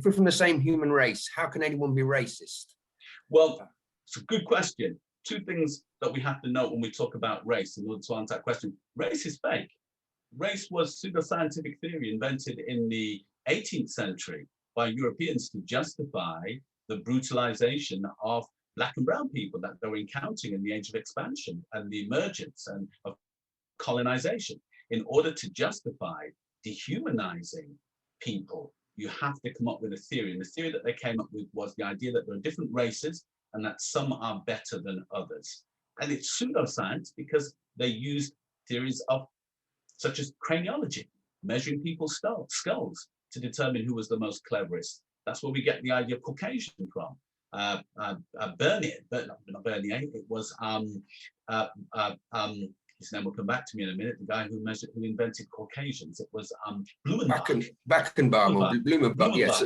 If we're from the same human race, how can anyone be racist? Well, it's a good question. Two things that we have to note when we talk about race in order to answer that question. Race is fake. Race was pseudoscientific theory invented in the 18th century by Europeans to justify the brutalization of Black and brown people that they were encountering in the age of expansion and the emergence and of colonization. In order to justify dehumanizing people, you have to come up with a theory. And the theory that they came up with was the idea that there are different races and that some are better than others. And it's pseudoscience because they use theories of such as craniology, measuring people's skulls to determine who was the most cleverest. That's where we get the idea of Caucasian from. Bernier, but not Bernier, it was, his name will come back to me in a minute, the guy who invented Caucasians. It was Blumenbach. Blumenbach, yes.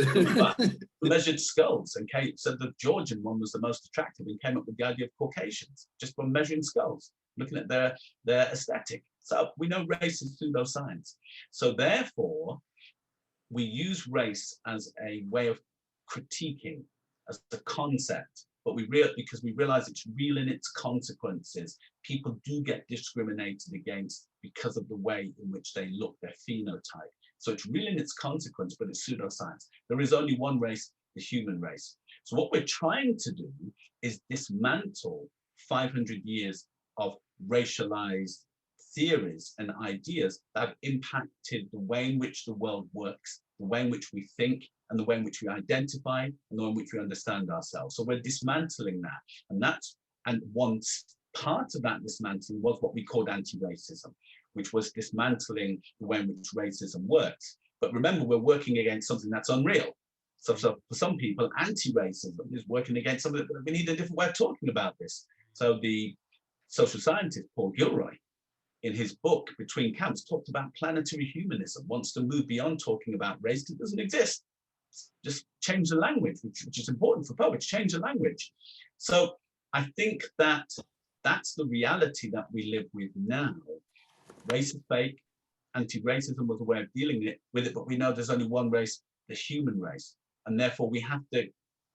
Who measured skulls and said the Georgian one was the most attractive and came up with the idea of Caucasians, just from measuring skulls, looking at their aesthetic. So we know race is pseudoscience. So therefore, we use race as a way of critiquing, as a concept, but because we realize it's real in its consequences. People do get discriminated against because of the way in which they look, their phenotype. So it's real in its consequence, but it's pseudoscience. There is only one race, the human race. So what we're trying to do is dismantle 500 years of racialized theories and ideas that have impacted the way in which the world works, the way in which we think, and the way in which we identify, and the way in which we understand ourselves. So we're dismantling that. And one part of that dismantling was what we called anti-racism, which was dismantling the way in which racism works. But remember, we're working against something that's unreal. So for some people, anti-racism is working against something that we need a different way of talking about this. So the social scientist, Paul Gilroy, in his book, Between Camps, talked about planetary humanism, wants to move beyond talking about race that doesn't exist. Just change the language, which is important for poets, change the language. So I think that that's the reality that we live with now. Race is fake, anti-racism was a way of dealing with it, but we know there's only one race, the human race. And therefore we have to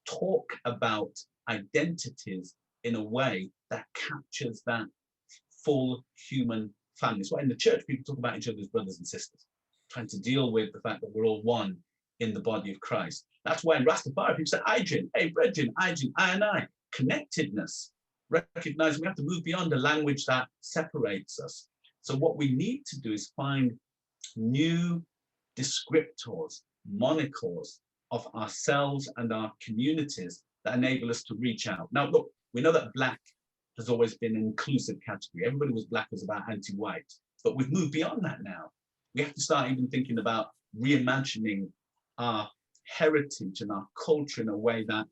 talk about identities in a way that captures that full human family. So in the church, people talk about each other as brothers and sisters, trying to deal with the fact that we're all one in the body of Christ. That's why in Rastafari, people say, Ijin, hey, brethren, Ijin, I and I, connectedness, recognizing we have to move beyond the language that separates us. So what we need to do is find new descriptors, monikers of ourselves and our communities that enable us to reach out. Now, look, we know that Black has always been an inclusive category. Everybody was Black was about anti-white, but we've moved beyond that now. We have to start even thinking about reimagining our heritage and our culture in a way that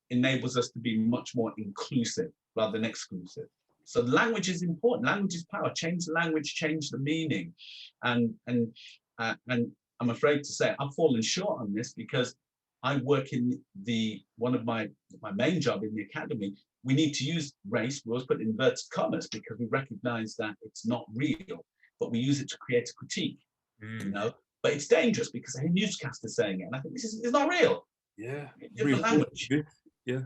enables us to be much more inclusive rather than exclusive. So language is important. Language is power. Change the language, change the meaning. And I'm afraid to say I've fallen short on this because I work in one of my main job in the academy. We need to use race, we always put inverted commas because we recognize that it's not real, but we use it to create a critique, you know? But it's dangerous because a newscaster is saying it, and I think this is not real. Yeah, it's language. Yeah.